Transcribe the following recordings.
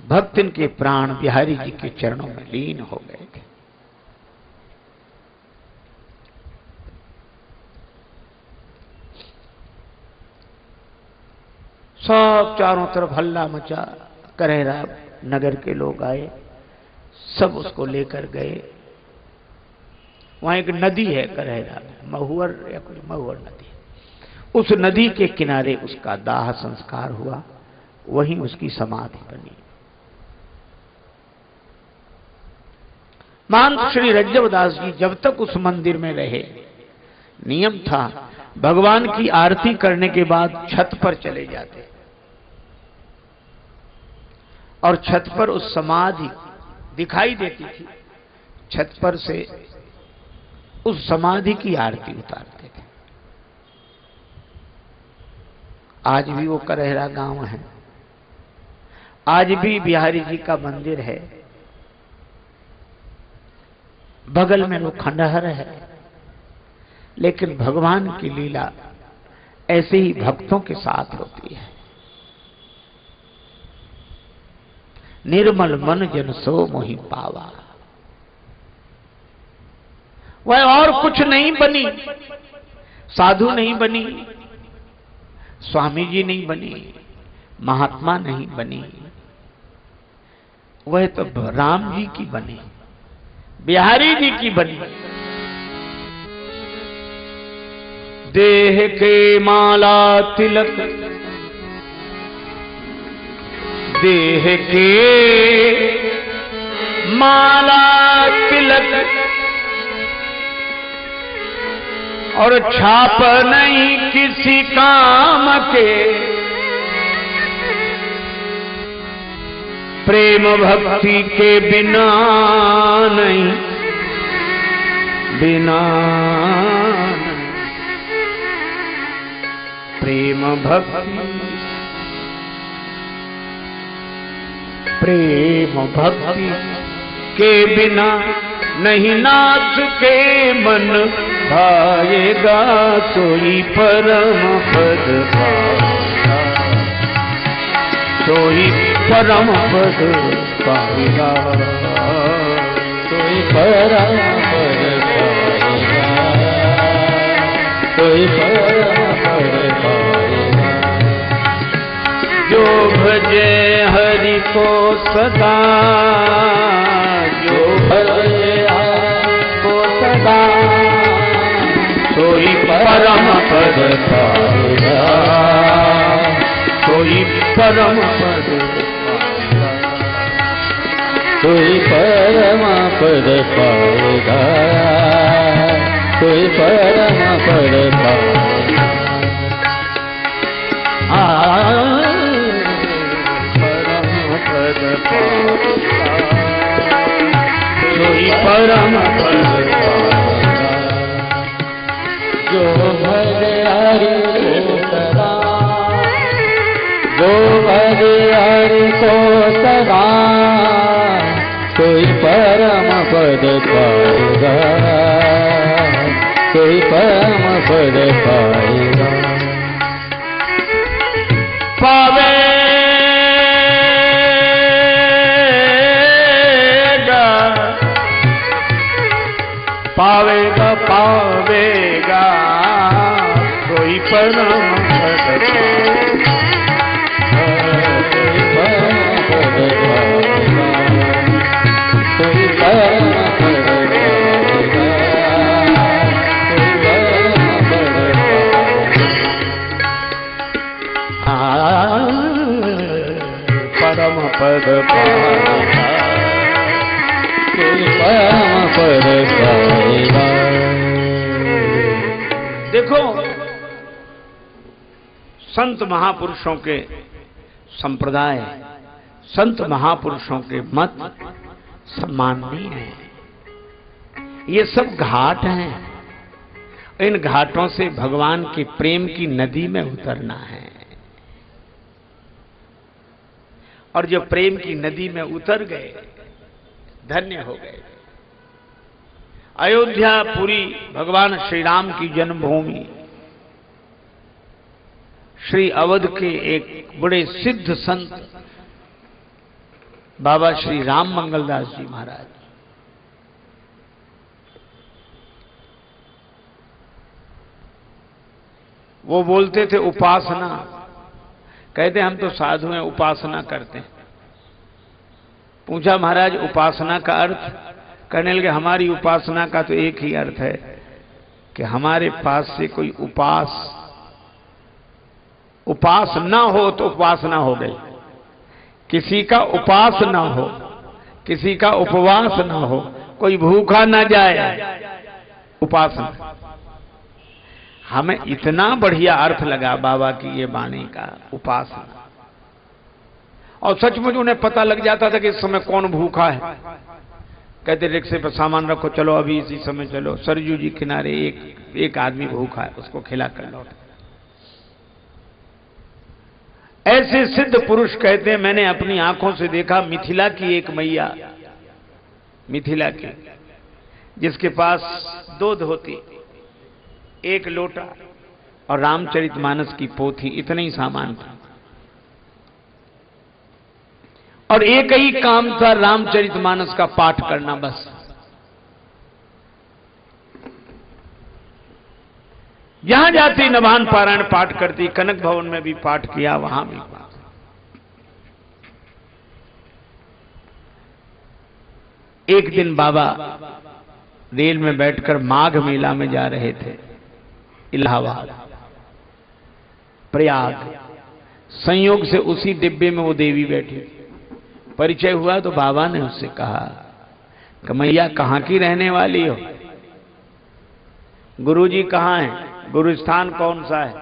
भक्तन के प्राण बिहारी जी के चरणों में लीन हो गए थे। सब चारों तरफ हल्ला मचा, करेरा नगर के लोग आए, सब उसको लेकर गए। वहां एक नदी है करेरा में, महुअर या कोई महुअर नदी, उस नदी के किनारे उसका दाह संस्कार हुआ, वहीं उसकी समाधि बनी। महंत श्री रज्जवदास जी जब तक उस मंदिर में रहे, नियम था भगवान की आरती करने के बाद छत पर चले जाते और छत पर उस समाधि दिखाई देती थी, छत पर से उस समाधि की आरती उतारते थे। आज भी वो करेरा गांव है, आज भी बिहारी जी का मंदिर है, बगल में वो खंडहर है। लेकिन भगवान की लीला ऐसे ही भक्तों के साथ होती है। निर्मल मन जन सो मोहि पावा, वह और कुछ नहीं बनी, साधु नहीं बनी, स्वामी जी नहीं बनी, महात्मा नहीं बनी, वह तो राम जी की बनी, बिहारी जी की बनी। देह के माला तिलक, देह के माला तिलक और छाप नहीं किसी काम के, प्रेम भक्ति के बिना नहीं, बिना प्रेम भक्ति, प्रेम भक्ति के बिना नहीं नाथ के मन भाएगा, सोई परम पद पाएगा, सोई परम पद पाएगा, सोई परम पद पाएगा, सोई परम पद पाएगा। जो भजे हरि को सदा, जो भजे हरि को सदा, सोई परम पद पाएगा, सोई परम पद पाएगा, सोई परम पद पाएगा, सोई परम पद पाएगा। परम पद पाएगा, सोई परम पद पाएगा। जो भजे हरि को सदा, जो भजे हरि को सदा, कोई परम पद पाएगा, कोई परम पद पाएगा। पावेगा, पावेगा, पावेगा, कोई परम पद पाएगा, कोई परम पद पाएगा, कोई परम पद पाएगा, कोई परम पद पाएगा। परम पद पाएगा, कोई परम पद पाएगा। देखो, संत महापुरुषों के संप्रदाय, संत महापुरुषों के मत सम्माननीय है। ये सब घाट हैं, इन घाटों से भगवान के प्रेम की नदी में उतरना है। और जो प्रेम की नदी में उतर गए, धन्य हो गए। अयोध्या पुरी भगवान श्री राम की जन्मभूमि, श्री अवध के एक बड़े सिद्ध संत बाबा श्री राम मंगलदास जी महाराज। वो बोलते थे उपासना, कहते हम तो साधु हैं, उपासना करते हैं। पूछा महाराज उपासना का अर्थ? कहने लगे हमारी उपासना का तो एक ही अर्थ है कि हमारे पास से कोई उपास ना हो तो उपासना हो गई। किसी का उपास ना हो, किसी का उपवास ना हो, कोई भूखा ना जाए, उपासना। हमें इतना बढ़िया अर्थ लगा बाबा की ये वाणी का, उपासना। और सचमुच उन्हें पता लग जाता था कि इस समय कौन भूखा है। कहते रिक्शे पर सामान रखो, चलो अभी इसी समय चलो, सरजू जी किनारे एक आदमी भूखा है, उसको खिला कर लौट। ऐसे सिद्ध पुरुष कहते हैं, मैंने अपनी आंखों से देखा मिथिला की एक मैया, मिथिला की, जिसके पास 2 धोती, 1 लोटा और रामचरितमानस की पोथी, इतना ही सामान था। और एक ही काम था रामचरितमानस का पाठ करना बस। जहां जाती नवान पारायण पाठ करती, कनक भवन में भी पाठ किया, वहां भी पाठ। एक दिन बाबा रेल में बैठकर माघ मेला में जा रहे थे, इलाहाबाद, प्रयाग। संयोग से उसी डिब्बे में वो देवी बैठी। परिचय हुआ तो बाबा ने उससे कहा कि मैया कहां की रहने वाली हो? गुरुजी कहां है? गुरु स्थान कौन सा है?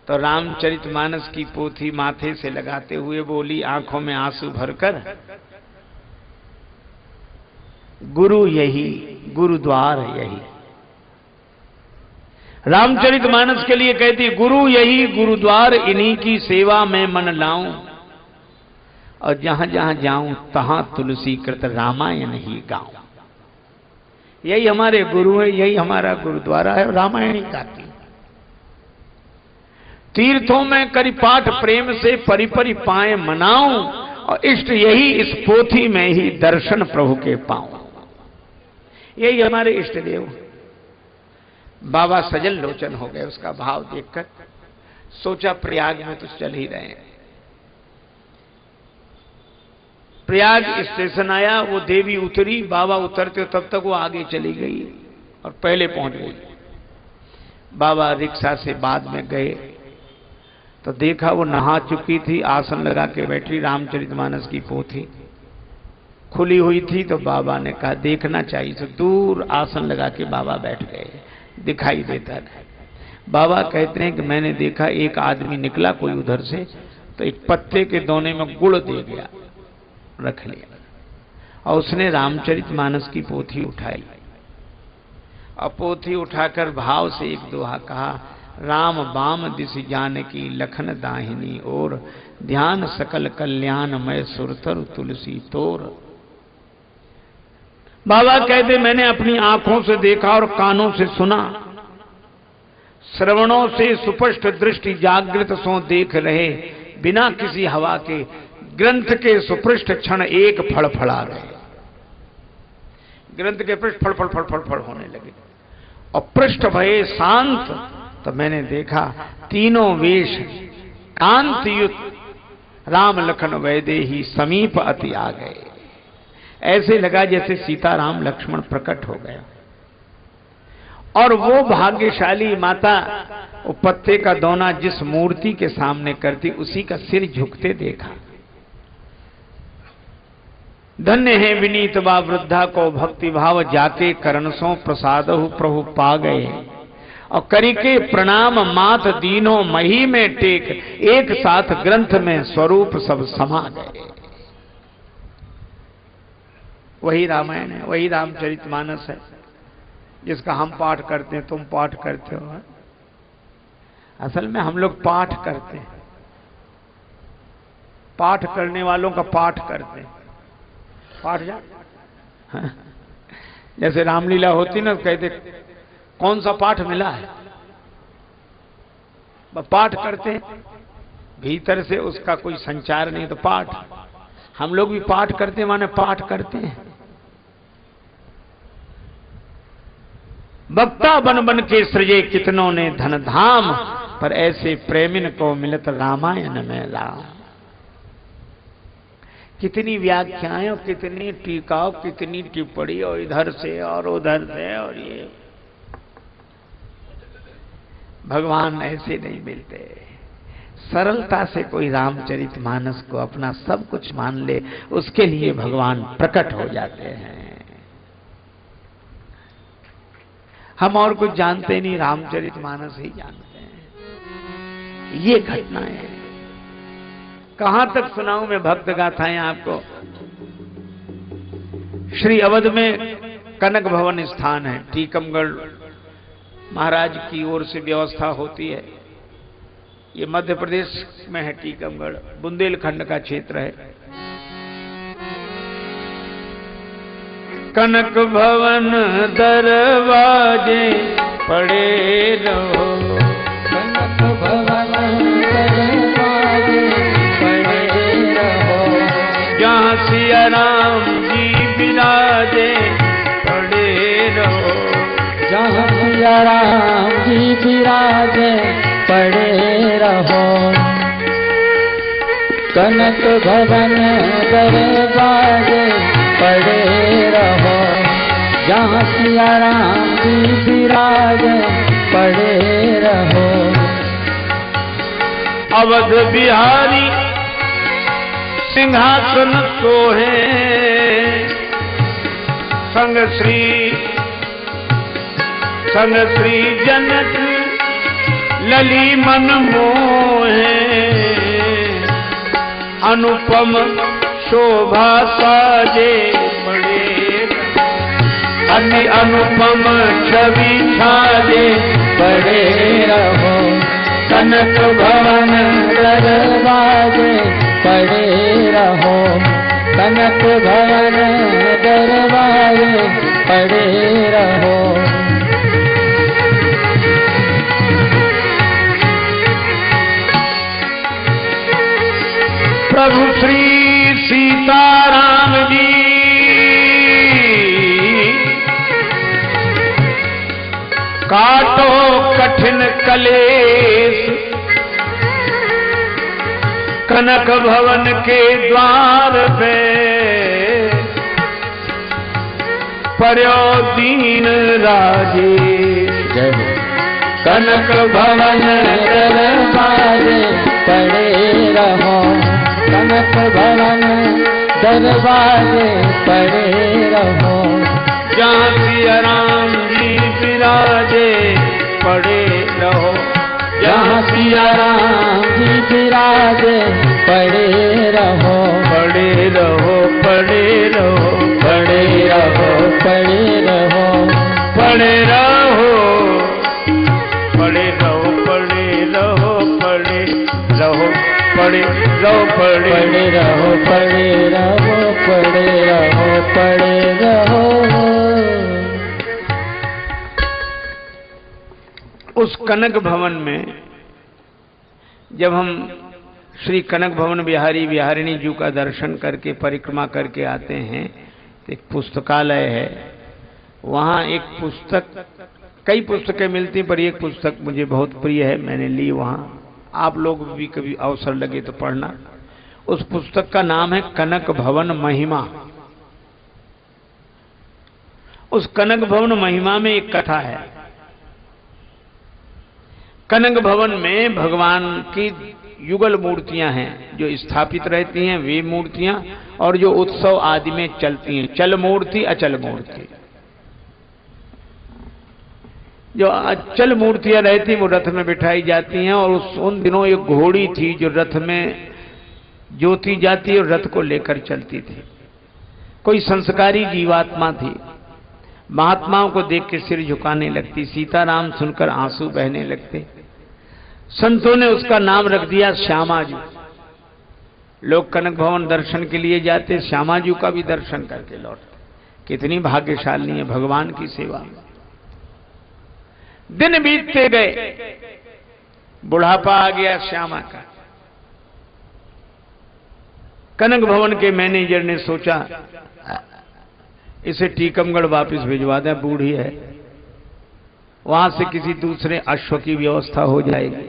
तो रामचरितमानस की पोथी माथे से लगाते हुए बोली, आंखों में आंसू भरकर, गुरु यही, गुरुद्वार यही। रामचरितमानस के लिए कहती, गुरु यही गुरुद्वार, इन्हीं की सेवा में मन लाऊं, और जहां जहां जाऊं तहां तुलसी कृत रामायण ही गाऊं। यही हमारे गुरु है, यही हमारा गुरुद्वारा है, रामायण ही गाती। तीर्थों में करी पाठ प्रेम से परिपरि पाए मनाऊं, और इष्ट यही इस पोथी में ही दर्शन प्रभु के पाऊं। यही हमारे इष्ट देव। बाबा सजल लोचन हो गए उसका भाव देखकर। सोचा प्रयाग में तो चल ही रहे हैं। प्रयाग स्टेशन आया, वो देवी उतरी, बाबा उतरते तब तक वो आगे चली गई और पहले पहुंच गई। बाबा रिक्शा से बाद में गए तो देखा वो नहा चुकी थी, आसन लगा के बैठी, रामचरितमानस की पोथी खुली हुई थी। तो बाबा ने कहा देखना चाहिए, तो दूर आसन लगा के बाबा बैठ गए, दिखाई देता है। बाबा कहते हैं कि मैंने देखा एक आदमी निकला कोई उधर से, तो एक पत्ते के दोने में गुड़ दे गया, रख लिया, और उसने रामचरितमानस की पोथी उठाई और पोथी उठाकर भाव से एक दोहा कहा, राम बाम दिस जानकी लखन दाहिनी ओर, ध्यान सकल कल्याणमय सुरतर तुलसी तोर। बाबा कहते मैंने अपनी आंखों से देखा और कानों से सुना, श्रवणों से सुस्पष्ट दृष्टि जागृत सो देख रहे, बिना किसी हवा के ग्रंथ के सुपृष्ठ क्षण एक फड़फड़ा रहे। ग्रंथ के पृष्ठ फड़ फड़ फड़ फड़ फड़ होने लगे और पृष्ठ भये शांत। तो मैंने देखा तीनों वेश कांतियुत राम लखन वैदेही समीप अति आ गए। ऐसे लगा जैसे सीताराम लक्ष्मण प्रकट हो गया। और वो भाग्यशाली माता वो पत्ते का दोना जिस मूर्ति के सामने करती, उसी का सिर झुकते देखा। धन्य है विनीत बा वृद्धा को भक्ति भाव जाके, करणसों प्रसादहु प्रभु पा गए। और करिके प्रणाम मात दीनों मही में टेक, एक साथ ग्रंथ में स्वरूप सब समा गए। वही रामायण है, वही रामचरितमानस है जिसका हम पाठ करते हैं, तुम पाठ करते हो। असल में हम लोग पाठ करते हैं, पाठ करने वालों का पाठ करते हैं। पाठ जा जैसे रामलीला होती ना, कहते कौन सा पाठ मिला है, पाठ करते हैं, भीतर से उसका कोई संचार नहीं तो पाठ। हम लोग भी पाठ करते माने पाठ करते हैं। बक्ता बन बन के सृजे कितनों ने धन धाम, पर ऐसे प्रेमिन को मिलत रामायण में राम। कितनी व्याख्याएं, कितनी टीकाओं, कितनी टिप्पणी, और इधर से और उधर से, और ये भगवान ऐसे नहीं मिलते। सरलता से कोई रामचरितमानस को अपना सब कुछ मान ले, उसके लिए भगवान प्रकट हो जाते हैं। हम और कुछ जानते नहीं, रामचरितमानस ही जानते हैं। ये घटनाएं हैं। कहां तक सुनाऊं मैं भक्त गाथाएं आपको। श्री अवध में कनक भवन स्थान है, टीकमगढ़ महाराज की ओर से व्यवस्था होती है। ये मध्य प्रदेश में है, टीकमगढ़ बुंदेलखंड का क्षेत्र है। कनक भवन दरवाजे पड़े रहो, कनक भवन दरवाजे पड़े रहो, जहाँ सिया राम जी विराजे पड़े रहो, जहाँ सिया राम जी विराजे पड़े रहो। कनक भवन दरवाजे पड़े रहो, जहाँ सिया राम जी विराजे पड़े रहो। अवध बिहारी सिंहासन सोहे, संग श्री जनक लली मन मोहे, अनुपम शोभा साजे बड़े, अति अनुपम छवि छाजे पड़े रहो। कनक भवन दरवाजे पड़े रहो, कनक भवन दरवाजे पड़े रहो। प्रभु श्री सीताराम जी काटो कठिन कलेश, कनक भवन के द्वार पे पर्यो दीन राजेश। कनक भवन दरवाजे पड़े रहो, कनक भवन दरवाजे पड़े रहो, जहाँ सिया राम जी विराजे पड़े रहो, जहाँ सिया राम जी विराजे पड़े रहो, पड़े रहो, पड़े रहो, पड़े रहो, पड़े रहो, पड़े रहो, पड़े रहो, पड़े रहो, पड़े रहो, पड़े रहो, पड़े रहो, पड़े रहो, पड़े रहो, पड़े रहो। उस कनक भवन में जब हम श्री कनक भवन बिहारी बिहारिणी जी का दर्शन करके परिक्रमा करके आते हैं, तो एक पुस्तकालय है। वहाँ एक पुस्तक, कई पुस्तकें मिलती हैं, पर एक पुस्तक मुझे बहुत प्रिय है, मैंने ली वहाँ। आप लोग भी कभी अवसर लगे तो पढ़ना। उस पुस्तक का नाम है कनक भवन महिमा। उस कनक भवन महिमा में एक कथा है। कनक भवन में भगवान की युगल मूर्तियां हैं जो स्थापित रहती हैं, वे मूर्तियां, और जो उत्सव आदि में चलती हैं, चल मूर्ति अचल मूर्ति। जो अचल मूर्तियां रहती वो रथ में बिठाई जाती हैं, और उन दिनों एक घोड़ी थी जो रथ में जोती जाती और रथ को लेकर चलती थी। कोई संस्कारी जीवात्मा थी, महात्माओं को देख के सिर झुकाने लगती, सीताराम सुनकर आंसू बहने लगते। संतों ने उसका नाम रख दिया श्यामाजू। लोग कनक भवन दर्शन के लिए जाते, श्यामाजू का भी दर्शन करके लौटते। कितनी भाग्यशाली है भगवान की सेवा में। दिन बीतते गए, बुढ़ापा आ गया श्यामा का। कनक भवन के मैनेजर ने सोचा इसे टीकमगढ़ वापस भिजवा दें, बूढ़ी है, वहां से किसी दूसरे अश्व की व्यवस्था हो जाएगी।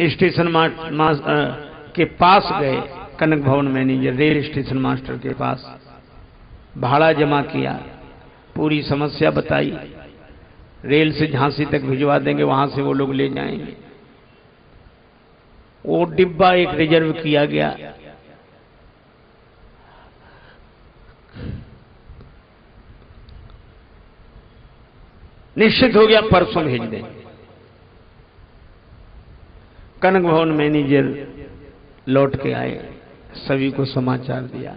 स्टेशन के पास गए कनक भवन मैनेजर, रेल स्टेशन मास्टर के पास भाड़ा जमा किया, पूरी समस्या बताई, रेल से झांसी तक भिजवा देंगे, वहां से वो लोग ले जाएंगे। वो डिब्बा एक रिजर्व किया गया, निश्चित हो गया परसों भेज दें। कनक भवन मैनेजर लौट के आए, सभी को समाचार दिया,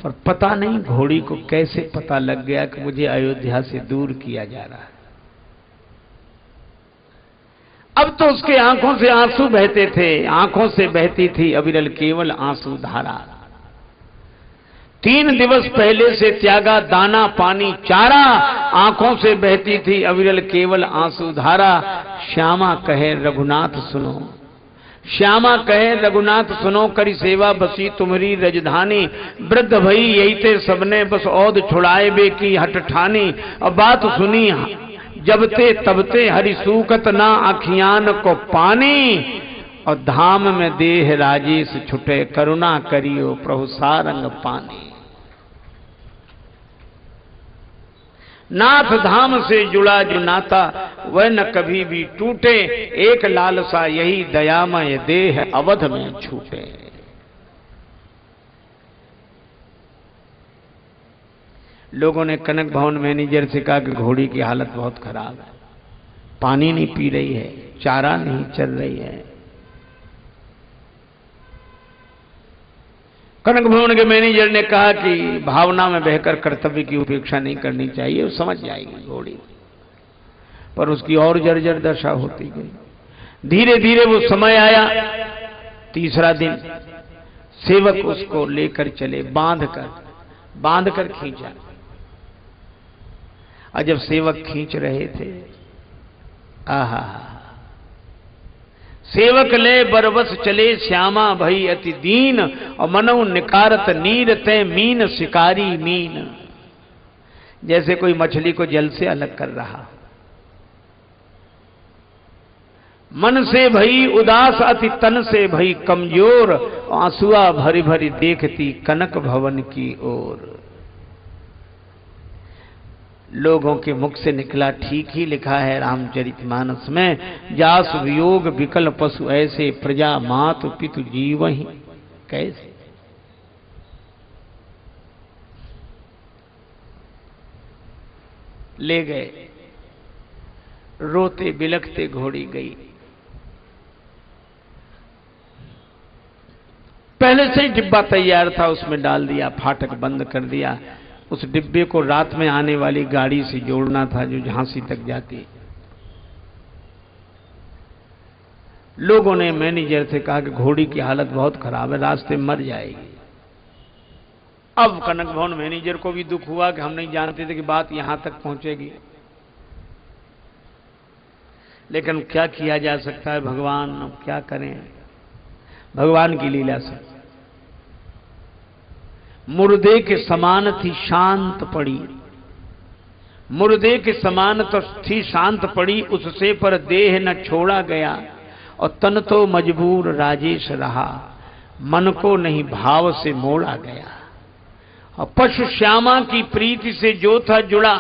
पर पता नहीं घोड़ी को कैसे पता लग गया कि मुझे अयोध्या से दूर किया जा रहा है। अब तो उसके आंखों से आंसू बहते थे, आंखों से बहती थी अविरल केवल आंसू धारा। 3 दिवस पहले से त्यागा दाना पानी चारा, आंखों से बहती थी अविरल केवल आंसू धारा। श्यामा कहे रघुनाथ सुनो, श्यामा कहे रघुनाथ सुनो, करी सेवा बसी तुम्हारी रजधानी। वृद्ध भई यही ते सबने बस औध छुड़ाए बे की हट ठानी। अब बात सुनी जबते तबते हरि सूखत ना अखियान को पानी। और धाम में देह राजेश छुटे, करुणा करियो प्रभु सारंग पानी। नाथ धाम से जुड़ा जो नाता वह न कभी भी टूटे। एक लालसा यही दयामय देह अवध में छूटे। लोगों ने कनक भवन मैनेजर से कहा कि घोड़ी की हालत बहुत खराब है, पानी नहीं पी रही है, चारा नहीं चल रही है। कनक भवन के मैनेजर ने कहा कि भावना में बहकर कर्तव्य की उपेक्षा नहीं करनी चाहिए, वो समझ जाएगी घोड़ी। पर उसकी और जर्जर दशा होती गई। धीरे धीरे वो समय आया, तीसरा दिन सेवक उसको लेकर चले, बांध कर खींचा। और जब सेवक खींच रहे थे, आहा, सेवक ले बरबस चले श्यामा भई अति दीन। और मनो निकारत नीर ते मीन शिकारी मीन। जैसे कोई मछली को जल से अलग कर रहा। मन से भई उदास अति तन से भई कमजोर। आंसुआ भरी भरी देखती कनक भवन की ओर। लोगों के मुख से निकला, ठीक ही लिखा है रामचरितमानस में, जास वियोग विकल पशु ऐसे, प्रजा मातु पितु जीव ही कैसे। ले गए, रोते बिलखते घोड़ी गई। पहले से ही डिब्बा तैयार था, उसमें डाल दिया, फाटक बंद कर दिया। उस डिब्बे को रात में आने वाली गाड़ी से जोड़ना था जो झांसी तक जाती। लोगों ने मैनेजर से कहा कि घोड़ी की हालत बहुत खराब है, रास्ते मर जाएगी। अब कनक भवन मैनेजर को भी दुख हुआ कि हम नहीं जानते थे कि बात यहां तक पहुंचेगी। लेकिन क्या किया जा सकता है, भगवान अब क्या करें, भगवान की लीला से। मुर्दे के समान थी शांत पड़ी, मुर्दे के समान तो थी शांत पड़ी, उससे पर देह न छोड़ा गया। और तन तो मजबूर राजेश रहा, मन को नहीं भाव से मोड़ा गया। और पशु श्यामा की प्रीति से जो था जुड़ा,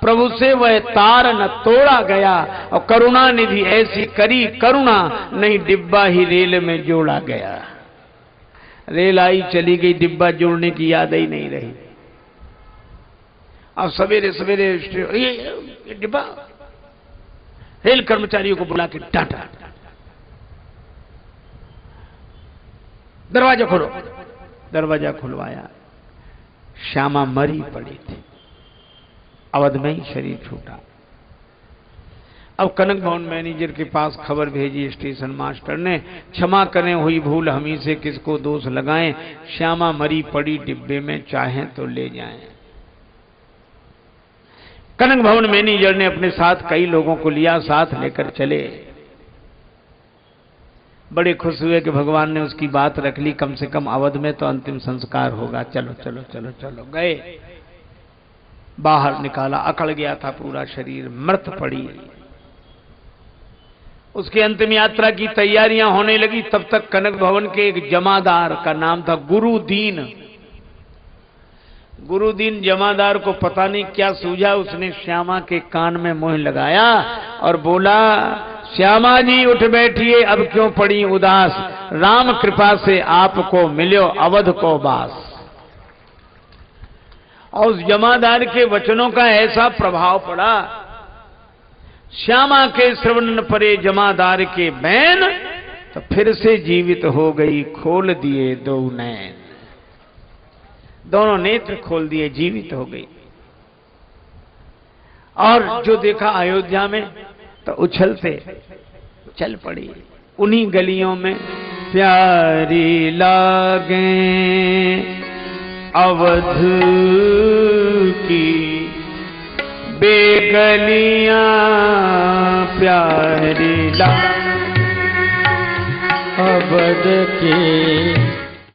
प्रभु से वह तार न तोड़ा गया। और करुणा निधि ऐसी करी करुणा, नहीं डिब्बा ही रेल में जोड़ा गया। रेल आई चली गई, डिब्बा जोड़ने की याद ही नहीं रही। अब सवेरे सवेरे ये डिब्बा, रेल कर्मचारियों को बुला के डांटा, दरवाजा खोलो। दरवाजा खुलवाया, श्यामा मरी पड़ी थी, अवध में ही शरीर छूटा। अब कनक भवन मैनेजर के पास खबर भेजी स्टेशन मास्टर ने, क्षमा करें हुई भूल हमी से किसको दोष लगाएं, श्यामा मरी पड़ी डिब्बे में, चाहें तो ले जाएं। कनक भवन मैनेजर ने अपने साथ कई लोगों को लिया, साथ लेकर चले। बड़े खुश हुए कि भगवान ने उसकी बात रख ली, कम से कम अवध में तो अंतिम संस्कार होगा। चलो चलो चलो चलो गए, बाहर निकाला, अकड़ गया था पूरा शरीर, मृत पड़ी। उसकी अंतिम यात्रा की तैयारियां होने लगी। तब तक कनक भवन के एक जमादार का नाम था गुरुदीन। गुरुदीन जमादार को पता नहीं क्या सूझा, उसने श्यामा के कान में मुंह लगाया और बोला, श्यामा जी उठ बैठिए, अब क्यों पड़ी उदास, राम कृपा से आपको मिलो अवध को बास। और उस जमादार के वचनों का ऐसा प्रभाव पड़ा, श्यामा के श्रवण परे जमादार के बैन, तो फिर से जीवित हो गई, खोल दिए दो नैन, दोनों नेत्र खोल दिए, जीवित हो गई। और जो देखा अयोध्या में, तो उछलते चल पड़ी। उन्हीं गलियों में प्यारी लागे अवध की बेगलियां, प्यारी लागे अवध की